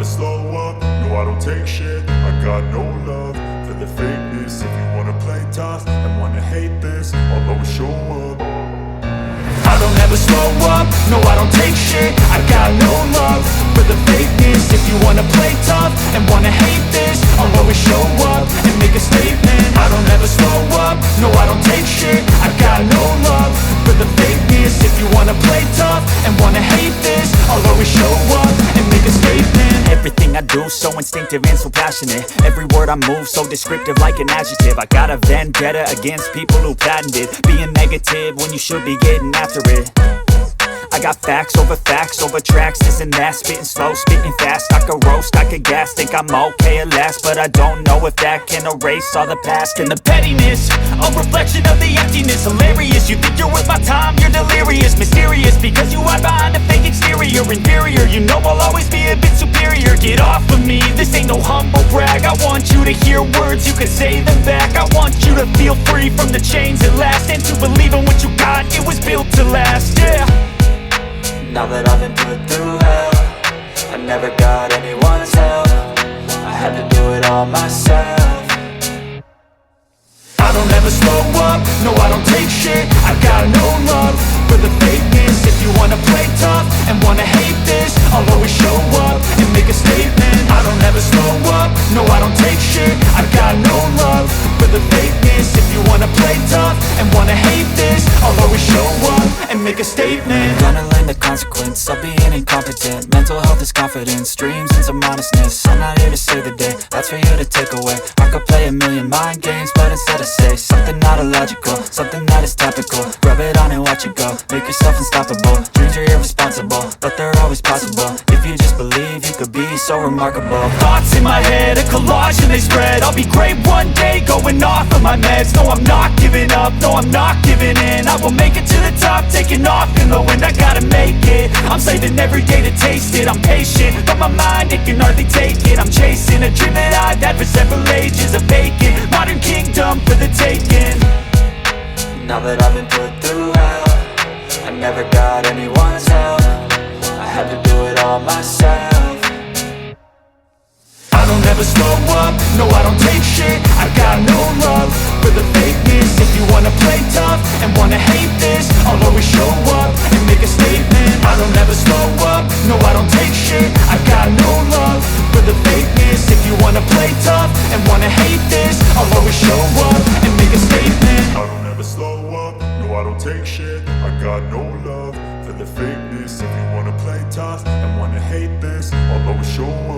never slow up, no I don't take shit. I got no love for the fakeness. If you wanna play tough and wanna hate this, I'll always show up. I don't ever slow up, no I don't take shit. I got no love for the fakeness. If you wanna play tough and wanna hate this, I'll always show up and make a statement. I don't ever slow up, no I don't take shit. I got no love for the fakeness. If you wanna play tough and wanna hate this, I'll always show up and make a statement. Everything I do so instinctive and so passionate. Every word I move so descriptive like an adjective. I got a vendetta against people who patented being negative when you should be getting after it. I got facts over tracks, this and that. Spitting slow, spitting fast. I could roast, I could gas. Think I'm okay at last, but I don't know if that can erase all the past. And the pettiness, a reflection of the emptiness. Hilarious, you think you're worth my time, you're delirious. Mysterious, because you hide behind a fake exterior. Inferior, you know I'll always be a bit superior. Get off of me, this ain't no humble brag. I want you to hear words, you can say them back. I want you to feel free from the chains at last, and to believe in what you got, it was built to last, yeah. Now that I've been put through hell, I never got anyone's help. I had to do it all myself. I don't ever slow up, no I don't take shit. I got no love for the fakeness. If you wanna play tough and wanna hate this, I'll always show up and make a statement. I don't ever slow up, no I don't take shit. I got no love for the fakeness. If you wanna play tough and wanna hate this, I'll always show up and make a statement. Gonna learn the consequence of being incompetent. Mental health is confidence, dreams and some honestness. I'm not here to save the day, that's for you to take away. I could play a million mind games, but instead I say something not illogical, something that is topical. Rub it on and watch it go, make yourself unstoppable. Dreams are irresponsible, but they're always possible. If you just believe, you could be so remarkable. Thoughts in my head, a collage and they spread. I'll be great one day, going off of my meds. No, I'm not giving up, no, I'm not giving in. I will make it to the top, taking off in the wind. I gotta make it, I'm saving every day to taste it. I'm patient, but my mind, it can hardly take it. I'm chasing a dream that I've had for several ages. A vacant, modern kingdom for the taking. Now that I've been put through hell, I never got anyone's help. I had to do it all myself. I don't ever slow up, no I don't take shit. I got no love for the fakeness. If you wanna play tough and wanna hate this, I'll always show up and make a statement. I don't ever slow up, no I don't take shit. I got no love for the fakeness. If you wanna play tough and wanna hate this, I'll always show up and make a statement. I don't ever slow up, no I don't take shit. I got no love for the fakeness. If you wanna play tough and wanna hate this, I'll always show up